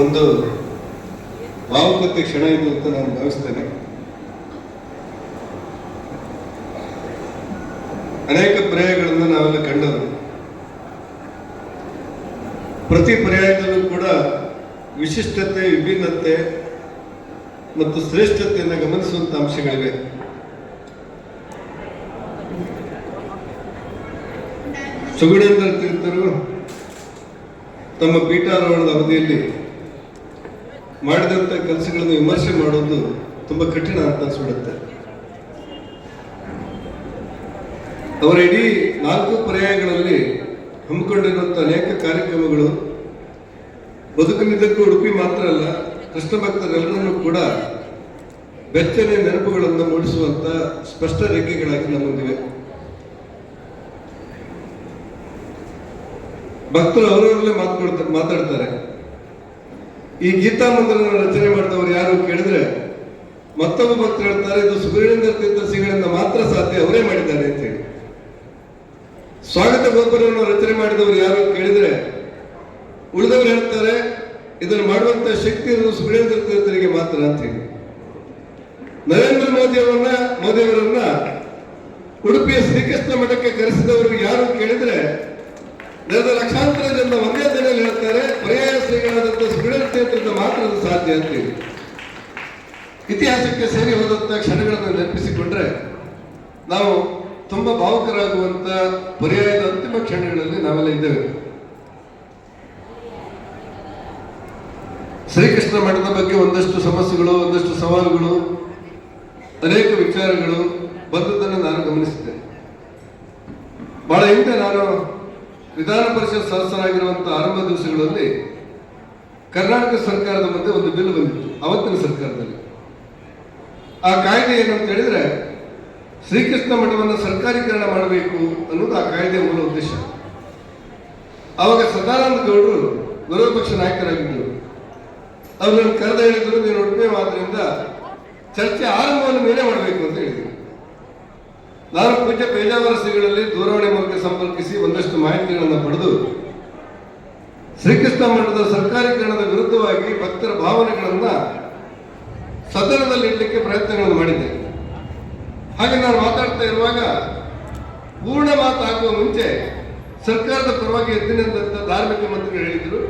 ಒಂದು ಭಾವುಕತೆ ಕ್ಷಣ ಇದು ಅಂತ ನಾನು ಭಾವಿಸ್ತೇನೆ. ಅನೇಕ ಪರ್ಯಾಯಗಳನ್ನು ನಾವೆಲ್ಲ ಕಂಡವರು. ಪ್ರತಿ ಪರ್ಯಾಯದಲ್ಲೂ ಕೂಡ ವಿಶಿಷ್ಟತೆ, ವಿಭಿನ್ನತೆ ಮತ್ತು ಶ್ರೇಷ್ಠತೆಯನ್ನು ಗಮನಿಸುವಂತ ಅಂಶಗಳಿವೆ. ಸುಗುಣೇಂದ್ರ ತೀರ್ಥರು ತಮ್ಮ ಪೀಠಾರೋಹಣದ ಅವಧಿಯಲ್ಲಿ ಮಾಡಿದಂಥ ಕೆಲಸಗಳನ್ನು ವಿಮರ್ಶೆ ಮಾಡೋದು ತುಂಬಾ ಕಠಿಣ ಅಂತ ಅನ್ಸ್ಬಿಡುತ್ತೆ. ಅವರ ಇಡೀ 4 ಪರ್ಯಾಯಗಳಲ್ಲಿ ಹಮ್ಮಿಕೊಂಡಿರುವಂಥ ಅನೇಕ ಕಾರ್ಯಕ್ರಮಗಳು ಬದುಕಿನಿದ್ದಕ್ಕೂ ಉಡುಪಿ ಮಾತ್ರ ಅಲ್ಲ, ಕೃಷ್ಣ ಭಕ್ತರೆಲ್ಲರನ್ನೂ ಕೂಡ ಬೆಚ್ಚನೆ ನೆನಪುಗಳನ್ನು ಮೂಡಿಸುವಂತ ಸ್ಪಷ್ಟ ರೇಖೆಗಳಾಗಿ ನಮ್ಮ ಮುಂದಿವೆ. ಭಕ್ತರು ಅವರವರಲ್ಲೇ ಮಾತಾಡ್ತಾರೆ. ಈ ಗೀತಾ ಮಂದಿರನ ರಚನೆ ಮಾಡಿದವರು ಯಾರು ಕೇಳಿದ್ರೆ ಮತ್ತೊಬ್ಬ ಭಕ್ತರು ಹೇಳ್ತಾರೆ, ಇದು ಸುಬ್ರಹ್ಮಣ್ಯ ತೀರ್ಥ ಶ್ರೀಗಳಿಂದ ಮಾತ್ರ ಸಾಧ್ಯ, ಅವರೇ ಮಾಡಿದ್ದಾರೆ ಅಂತ ಹೇಳಿ. ಸ್ವಾಗತ ಗೋಪುರವನ್ನು ರಚನೆ ಮಾಡಿದವರು ಯಾರು ಕೇಳಿದ್ರೆ ಉಳಿದವರು ಹೇಳ್ತಾರೆ, ಇದನ್ನು ಮಾಡುವಂತ ಶಕ್ತಿ ಇರುವುದು ಸುಬ್ರಹ್ಮಣ್ಯ ತೀರ್ಥರಿಗೆ ಮಾತ್ರ ಅಂತ ಹೇಳಿ. ನರೇಂದ್ರ ಮೋದಿಯವರನ್ನ ಉಡುಪಿಯ ಶ್ರೀಕೃಷ್ಣ ಮಠಕ್ಕೆ ಕರೆಸಿದವರು ಯಾರು ಕೇಳಿದ್ರೆ ನಡೆದ ಲಕ್ಷಾಂತರ ಜನ ಒಂದೇ ದಿನದಲ್ಲಿ ಹೇಳ್ತಾರೆ, ಪರ್ಯಾಯ ಶ್ರೀಗಳಾದಂಥ ಸುಬ್ರಹ್ಮಣ್ಯ ತೀರ್ಥರಿಂದ ಮಾತ್ರ ಅದು ಸಾಧ್ಯ ಅಂತೇಳಿ. ಇತಿಹಾಸಕ್ಕೆ ಸೇರಿ ಹೋದಂತ ಕ್ಷಣಗಳನ್ನು ನೆನಪಿಸಿಕೊಂಡ್ರೆ ನಾವು ತುಂಬಾ ಭಾವುಕರಾಗುವಂತ ಪರ್ಯಾಯದ ಅಂತಿಮ ಕ್ಷಣಗಳಲ್ಲಿ ನಾವೆಲ್ಲ ಇದ್ದೇವೆ. ಶ್ರೀಕೃಷ್ಣ ಮಠದ ಬಗ್ಗೆ ಒಂದಷ್ಟು ಸಮಸ್ಯೆಗಳು, ಒಂದಷ್ಟು ಸವಾಲುಗಳು, ಅನೇಕ ವಿಚಾರಗಳು ಬಂದದ್ದನ್ನು ನಾನು ಗಮನಿಸಿದ್ದೆ. ಬಹಳ ಹಿಂದೆ ನಾನು ವಿಧಾನ ಪರಿಷತ್ ಸದಸ್ಯರಾಗಿರುವಂತಹ ಆರಂಭ ದಿವಸಗಳಲ್ಲಿ ಕರ್ನಾಟಕ ಸರ್ಕಾರದ ಮಧ್ಯೆ ಒಂದು ಬಿಲ್ ಬಂದಿತ್ತು, ಅವತ್ತಿನ ಸರ್ಕಾರದಲ್ಲಿ. ಆ ಕಾಯ್ದೆ ಏನಂತ ಹೇಳಿದ್ರೆ ಶ್ರೀಕೃಷ್ಣ ಮಠವನ್ನು ಸರ್ಕಾರೀಕರಣ ಮಾಡಬೇಕು ಅನ್ನೋದು ಆ ಕಾಯ್ದೆಯ ಮೂಲ ಉದ್ದೇಶ. ಆವಾಗ ಸದಾನಂದ ಗೌಡರು ವಿರೋಧ ಪಕ್ಷ ನಾಯಕರಾಗಿದ್ದರು. ಅವ್ರು ನನ್ನ ಕರೆದ ಹೇಳಿದ್ರು, ನೀನು ಉಡುಪಿ ಆದ್ರಿಂದ ಚರ್ಚೆ ಆರಂಭವನ್ನು ನೀನೇ ಮಾಡಬೇಕು ಅಂತ ಹೇಳಿದ್ರು. ನಾನು ಪೂಜ್ಯ ಪೇಜಾವರ ಶ್ರೀಗಳಲ್ಲಿ ದೂರವಾಣಿ ಮೂಲಕ ಸಂಪರ್ಕಿಸಿ ಒಂದಷ್ಟು ಮಾಹಿತಿಗಳನ್ನು ಪಡೆದು ಶ್ರೀಕೃಷ್ಣ ಮಠದ ಸರ್ಕಾರೀಕರಣದ ವಿರುದ್ಧವಾಗಿ ಭಕ್ತರ ಭಾವನೆಗಳನ್ನ ಸದನದಲ್ಲಿ ಇಡಲಿಕ್ಕೆ ಪ್ರಯತ್ನಗಳನ್ನು ಮಾಡಿದ್ದೆ. ಹಾಗೆ ನಾನು ಮಾತಾಡ್ತಾ ಇರುವಾಗ ಪೂರ್ಣ ಮಾತಾಗುವ ಮುಂಚೆ ಸರ್ಕಾರದ ಪರವಾಗಿ ಎದ್ದಿನಂತ ಧಾರ್ಮಿಕ ಮಂತ್ರಿಗಳು ಹೇಳಿದ್ರು,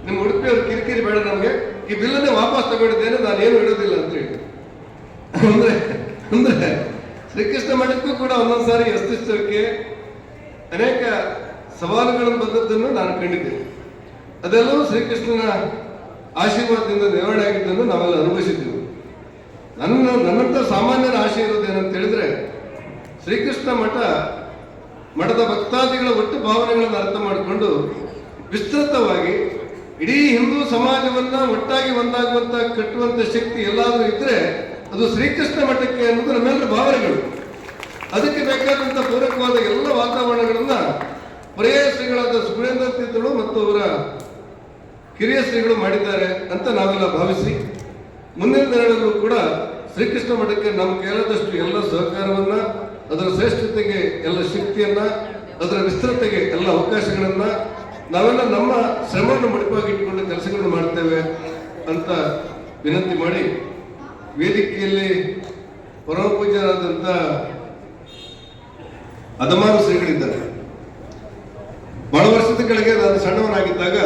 ನಿಮ್ಮ ಉಡುಪಿಯವರು ಕಿರಿಕಿರಿ ಬೇಡ, ನಮಗೆ ಈ ಬಿಲ್ಲನ್ನೇ ವಾಪಸ್ ತಗೊಂಡಿದ್ದೇನೆ, ನಾನೇನು ಇಡೋದಿಲ್ಲ ಅಂತ ಹೇಳಿ. ಅಂದ್ರೆ ಶ್ರೀಕೃಷ್ಣ ಮಠಕ್ಕೂ ಕೂಡ ಒಂದೊಂದ್ಸಾರಿ ಅಸ್ತಿತ್ವಕ್ಕೆ ಅನೇಕ ಸವಾಲುಗಳನ್ನು ಬಂದದ್ದನ್ನು ನಾನು ಕಂಡಿದ್ದೆ. ಅದೆಲ್ಲವೂ ಶ್ರೀಕೃಷ್ಣನ ಆಶೀರ್ವಾದದಿಂದ ನಿರ್ವಹಣೆ ಆಗಿದ್ದನ್ನು ನಾವೆಲ್ಲ ಅನುಭವಿಸಿದ್ದೆವು. ನನ್ನಂತ ಸಾಮಾನ್ಯರ ಆಶೆ ಇರೋದೇನಂತ ಹೇಳಿದ್ರೆ ಶ್ರೀಕೃಷ್ಣ ಮಠದ ಭಕ್ತಾದಿಗಳ ಒಟ್ಟು ಭಾವನೆಗಳನ್ನು ಅರ್ಥ ಮಾಡಿಕೊಂಡು ವಿಸ್ತೃತವಾಗಿ ಇಡೀ ಹಿಂದೂ ಸಮಾಜವನ್ನ ಒಟ್ಟಾಗಿ ಒಂದಾಗುವಂತ ಕಟ್ಟುವಂತ ಶಕ್ತಿ ಎಲ್ಲಾದ್ರೂ ಇದ್ರೆ ಅದು ಶ್ರೀಕೃಷ್ಣ ಮಠಕ್ಕೆ ಅನ್ನೋದು ನಮ್ಮೆಲ್ಲರ ಭಾವನೆಗಳು. ಅದಕ್ಕೆ ಬೇಕಾದಂತ ಪೂರಕವಾದ ಎಲ್ಲ ವಾತಾವರಣಗಳನ್ನ ಪರ್ಯಾಯ ಶ್ರೀಗಳಾದ ಸುಬ್ರಹ್ಮಣ್ಯ ತೀರ್ಥರು ಮತ್ತು ಅವರ ಕಿರಿಯ ಶ್ರೀಗಳು ಮಾಡಿದ್ದಾರೆ ಅಂತ ನಾವೆಲ್ಲ ಭಾವಿಸಿ ಮುಂದಿನ ದಿನಗಳಲ್ಲೂ ಕೂಡ ಶ್ರೀಕೃಷ್ಣ ಮಠಕ್ಕೆ ನಮ್ಮ ಕೈಲಾದಷ್ಟು ಎಲ್ಲ ಸಹಕಾರವನ್ನ, ಅದರ ಶ್ರೇಷ್ಠತೆಗೆ ಎಲ್ಲ ಶಕ್ತಿಯನ್ನ, ಅದರ ವಿಸ್ತೃತೆಗೆ ಎಲ್ಲ ಅವಕಾಶಗಳನ್ನ ನಾವೆಲ್ಲ ನಮ್ಮ ಶ್ರಮವನ್ನು ಮುಡಿಪಾಗಿಟ್ಟುಕೊಂಡು ಕೆಲಸಗಳನ್ನು ಮಾಡ್ತೇವೆ ಅಂತ ವಿನಂತಿ ಮಾಡಿ, ವೇದಿಕೆಯಲ್ಲಿ ಪರಮ ಪೂಜ್ಯರಾದಂಥ ಅದಮಾರು ಶ್ರೀಗಳಿದ್ದಾರೆ. ಬಹಳ ವರ್ಷದ ಕೆಳಗೆ ನಾನು ಸಣ್ಣವನಾಗಿದ್ದಾಗ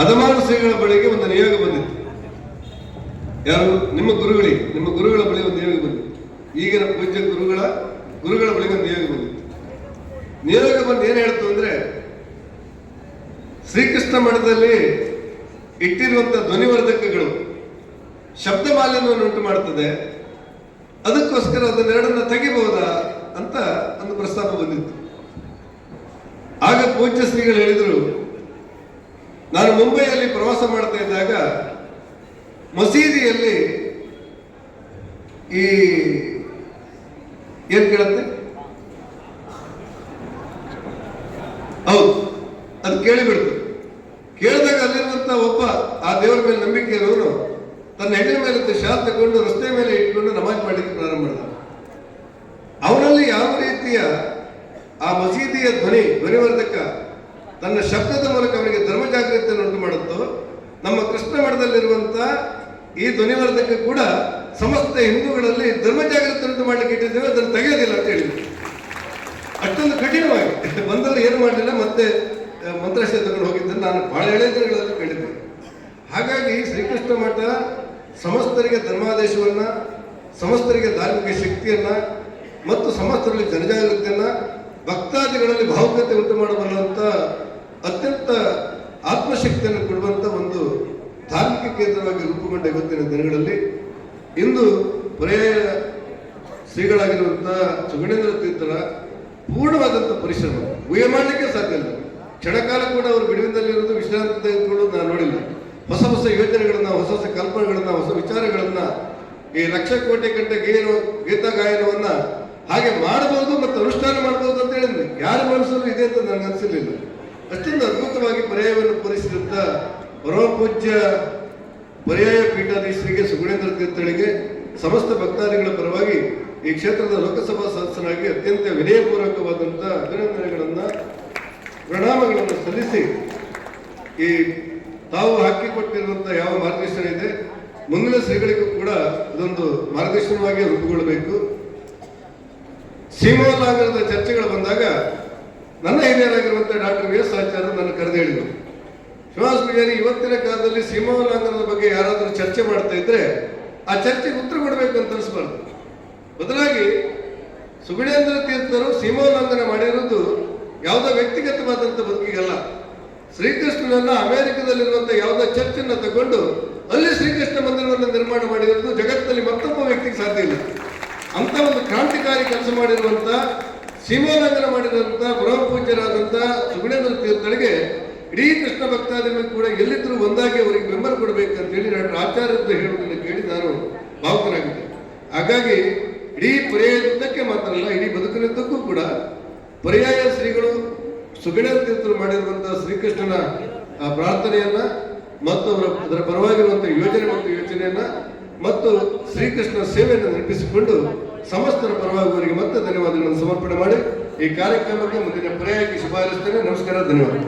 ಅದಮಾರು ಶ್ರೀಗಳ ಬಳಿಗೆ ಒಂದು ನಿಯೋಗ ಬಂದಿತ್ತು. ಯಾರು? ನಿಮ್ಮ ಗುರುಗಳ ಬಳಿ ಒಂದು ನಿಯೋಗ ಬಂದಿತ್ತು. ಈಗಿನ ಪೂಜ್ಯ ಗುರುಗಳ ಬಳಿಗೆ ಒಂದು ನಿಯೋಗ ಬಂದಿತ್ತು. ನಿಯೋಗ ಬಂದು ಏನ್ ಹೇಳ್ತು ಅಂದ್ರೆ, ಶ್ರೀಕೃಷ್ಣ ಮಠದಲ್ಲಿ ಇಟ್ಟಿರುವಂತ ಧ್ವನಿವರ್ಧಕಗಳು ಶಬ್ದ ಮಾಲಿನ್ಯವನ್ನು ಉಂಟು ಮಾಡ್ತದೆ, ಅದಕ್ಕೋಸ್ಕರ ಅದನ್ನೆರಡನ್ನ ತೆಗಿಬಹುದಾ ಅಂತ ಒಂದು ಪ್ರಸ್ತಾಪ ಬಂದಿತ್ತು. ಆಗ ಪೂಜ್ಯ ಶ್ರೀಗಳು ಹೇಳಿದ್ರು, ನಾನು ಮುಂಬೈಯಲ್ಲಿ ಪ್ರವಾಸ ಮಾಡ್ತಾ ಇದ್ದಾಗ ಮಸೀದಿಯಲ್ಲಿ ಈ ಏನ್ ಕೇಳತ್ತೆ, ಹೌದು, ಅದು ಕೇಳಿಬಿಡ್ತು. ಕೇಳಿದಾಗ ಅಲ್ಲಿರುವಂತ ಒಬ್ಬ ಆ ದೇವರ ಮೇಲೆ ನಂಬಿಕೆ ಇರೋನು ತನ್ನ ಹೆಗಲ ಮೇಲೆ ಶಾಲ್ ತಗೊಂಡು ರಸ್ತೆ ಮೇಲೆ ಇಟ್ಕೊಂಡು ನಮಾಜ್ ಮಾಡಲಿಕ್ಕೆ ಪ್ರಾರಂಭ ಮಾಡಿದ. ಅವನಲ್ಲಿ ಯಾವ ರೀತಿಯ ಆ ಮಸೀದಿಯ ಧ್ವನಿವರ್ಧಕ ತನ್ನ ಶಬ್ದದ ಮೂಲಕ ಅವನಿಗೆ ಧರ್ಮ ಜನಜಾಗೃತಿಯನ್ನು ಉಂಟು ಮಾಡುತ್ತೋ, ನಮ್ಮ ಕೃಷ್ಣ ಮಠದಲ್ಲಿರುವಂತ ಈ ಧ್ವನಿವರ್ಧಕ ಕೂಡ ಸಮಸ್ತ ಹಿಂದೂಗಳಲ್ಲಿ ಧರ್ಮ ಜಾಗೃತಿ ಉಂಟು ಮಾಡ್ಲಿಕ್ಕೆ ಇಟ್ಟಿದ್ದೇವೆ, ಅದನ್ನು ತೆಗೆಯೋದಿಲ್ಲ ಅಂತ ಹೇಳಿದ್ರು. ಅಷ್ಟೊಂದು ಕಠಿಣವಾಗಿ ಬಂದಲ್ಲಿ ಏನು ಮಾಡಲಿಲ್ಲ, ಮತ್ತೆ ಮಂತ್ರಾಲಯ ತಗೊಂಡು ಹೋಗಿದ್ದನ್ನು ನಾನು ಬಹಳ ಎಳೆ ದಿನಗಳಲ್ಲಿ ಕಂಡಿದ್ದೇನೆ. ಹಾಗಾಗಿ ಶ್ರೀಕೃಷ್ಣ ಮಠ ಸಮಸ್ತರಿಗೆ ಧರ್ಮಾದೇಶವನ್ನ, ಸಮಸ್ತರಿಗೆ ಧಾರ್ಮಿಕ ಶಕ್ತಿಯನ್ನ ಮತ್ತು ಸಮಸ್ತರಲ್ಲಿ ಜನಜಾಗೃತಿಯನ್ನ, ಭಕ್ತಾದಿಗಳಲ್ಲಿ ಭಾವುಕತೆ ಉಂಟು ಮಾಡಬಲ್ಲಂತ ಅತ್ಯಂತ ಆತ್ಮಶಕ್ತಿಯನ್ನು ಕೊಡುವಂತ ಒಂದು ಧಾರ್ಮಿಕ ಕೇಂದ್ರವಾಗಿ ರೂಪುಗೊಂಡ ಇವತ್ತಿನ ದಿನಗಳಲ್ಲಿ ಇಂದು ಪರ್ಯಾಯ ಶ್ರೀಗಳಾಗಿರುವಂತಹ ಸುಗುಣೇಂದ್ರ ತೀರ್ಥರ ಪೂರ್ಣವಾದಂಥ ಪರಿಶ್ರಮ ಊಹೆ ಮಾಡಲಿಕ್ಕೆ ಸಾಧ್ಯ ಇಲ್ಲ. ಕ್ಷಣಕಾಲ ಕೂಡ ಅವರು ಬಿಡುವಿನಲ್ಲಿರುವುದು, ವಿಶ್ರಾಂತಿ ತೆಗೆದುಕೊಳ್ಳೋದು ನಾನು ನೋಡಿಲ್ಲ. ಹೊಸ ಹೊಸ ಯೋಜನೆಗಳನ್ನ, ಹೊಸ ಹೊಸ ಕಲ್ಪನೆಗಳನ್ನ, ಹೊಸ ವಿಚಾರಗಳನ್ನ, ಈ ಲಕ್ಷ ಕೋಟಿ ಗಂಟೆ ಗೀತಾ ಗಾಯನವನ್ನ ಹಾಗೆ ಮಾಡಬಹುದು ಮತ್ತು ಅನುಷ್ಠಾನ ಮಾಡಬಹುದು ಅಂತ ಹೇಳಿದ್ವಿ. ಯಾರ ಮನಸ್ಸಲ್ಲೂ ಇದೆ ಅಂತ ನನಗೆ ಅನಿಸಿರ್ಲಿಲ್ಲ. ಅಷ್ಟೊಂದು ಅದ್ಭುತವಾಗಿ ಪರ್ಯಾಯವನ್ನು ಪೂರೈಸಿದಂತ ಪರಮ ಪೂಜ್ಯ ಪರ್ಯಾಯ ಪೀಠಾಧೀಶರಿಗೆ ಸುಗುಣೇಂದ್ರ ತೀರ್ಥಳಿಗೆ ಸಮಸ್ತ ಭಕ್ತಾದಿಗಳ ಪರವಾಗಿ ಈ ಕ್ಷೇತ್ರದ ಲೋಕಸಭಾ ಸದಸ್ಯರಾಗಿ ಅತ್ಯಂತ ವಿನಯಪೂರ್ವಕವಾದಂಥ ಅಭಿನಂದನೆಗಳನ್ನ, ಪ್ರಣಾಮಗಳನ್ನು ಸಲ್ಲಿಸಿ, ಈ ತಾವು ಹಾಕಿಕೊಟ್ಟಿರುವಂಥ ಯಾವ ಮಾರ್ಗದರ್ಶನ ಇದೆ ಮುಂದಿನ ಶ್ರೀಗಳಿಗೂ ಕೂಡ ಇದೊಂದು ಮಾರ್ಗದರ್ಶನವಾಗಿ ರೂಪುಗೊಳ್ಳಬೇಕು. ಸೀಮೋಲ್ಲಂಘನದ ಚರ್ಚೆಗಳು ಬಂದಾಗ ನನ್ನ ಹಿರಿಯರಾಗಿರುವಂತಹ ಡಾಕ್ಟರ್ ವಿ ಎಸ್ ಆಚಾರ್ಯರು ನನ್ನ ಕರೆದು ಹೇಳಿದರು, ಶ್ರೀನಿವಾಸ ಪೂಜಾರಿ, ಇವತ್ತಿನ ಕಾಲದಲ್ಲಿ ಸೀಮೋಲ್ಲಂಘನದ ಬಗ್ಗೆ ಯಾರಾದರೂ ಚರ್ಚೆ ಮಾಡ್ತಾ ಇದ್ರೆ ಆ ಚರ್ಚೆಗೆ ಉತ್ತರ ಕೊಡಬೇಕು ಅಂತ ಅನಿಸ್ಬಾರ್ದು. ಬದಲಾಗಿ ಸುಗುಣೇಂದ್ರ ತೀರ್ಥರು ಸೀಮೋಲ್ಲಂಘನ ಮಾಡಿರುವುದು ಯಾವುದೋ ವ್ಯಕ್ತಿಗತವಾದಂಥ ಬದುಕಿಗಲ್ಲ. ಶ್ರೀಕೃಷ್ಣನನ್ನ ಅಮೆರಿಕದಲ್ಲಿರುವಂತಹ ಯಾವುದೋ ಚರ್ಚನ್ನ ತಗೊಂಡು ಅಲ್ಲಿ ಶ್ರೀಕೃಷ್ಣ ಮಂದಿರವನ್ನು ನಿರ್ಮಾಣ ಮಾಡಿರುವುದು ಜಗತ್ತಿನಲ್ಲಿ ಮತ್ತೊಬ್ಬ ವ್ಯಕ್ತಿಗೆ ಸಾಧ್ಯ ಇಲ್ಲ. ಅಂತ ಒಂದು ಕ್ರಾಂತಿಕಾರಿ ಕೆಲಸ ಮಾಡಿರುವಂತ, ಸೀಮೋಲ್ಲಂಘನ ಮಾಡಿರುವಂತ ಪರಮ ಪೂಜ್ಯರಾದಂತ ಸುಗುಣೇಂದ್ರ ತೀರ್ಥರಿಗೆ ಇಡೀ ಕೃಷ್ಣ ಭಕ್ತಾದಿಗಳು ಕೂಡ ಎಲ್ಲಿದ್ರೂ ಒಂದಾಗಿ ಅವರಿಗೆ ಬೆಂಬಲ ಕೊಡಬೇಕಂತ ಹೇಳಿ ಡಾಕ್ಟರ್ ಆಚಾರ್ಯರು ಹೇಳುವುದನ್ನು ಕೇಳಿ ನಾನು ಭಾವುಕನಾಗಿದ್ದೆ. ಹಾಗಾಗಿ ಇಡೀ ಪರ್ಯಾಯದುದ್ದಕ್ಕೆ ಮಾತ್ರ ಅಲ್ಲ, ಇಡೀ ಬದುಕಿನುದ್ದಕ್ಕೂ ಕೂಡ ಪರ್ಯಾಯ ಶ್ರೀಗಳು ಸುಗುಣೇಂದ್ರ ತೀರ್ಥರು ಮಾಡಿರುವಂತಹ ಶ್ರೀಕೃಷ್ಣನ ಪ್ರಾರ್ಥನೆಯನ್ನ ಮತ್ತು ಅದರ ಪರವಾಗಿರುವಂತಹ ಯೋಜನೆ ಮತ್ತು ಯೋಚನೆಯನ್ನ ಮತ್ತು ಶ್ರೀಕೃಷ್ಣ ಸೇವೆಯನ್ನು ನಡೆಸಿಕೊಂಡು ಸಮಸ್ತರ ಪರವಾಗಿ ಅವರಿಗೆ ಮತ್ತೆ ಧನ್ಯವಾದಗಳನ್ನು ಸಮರ್ಪಣೆ ಮಾಡಿ ಈ ಕಾರ್ಯಕ್ರಮಕ್ಕೆ ಮುಂದಿನ ಪರ್ಯಾಯಕ್ಕೆ ಶುಭ ಹಾರೈಸುತ್ತೇನೆ. ನಮಸ್ಕಾರ, ಧನ್ಯವಾದ.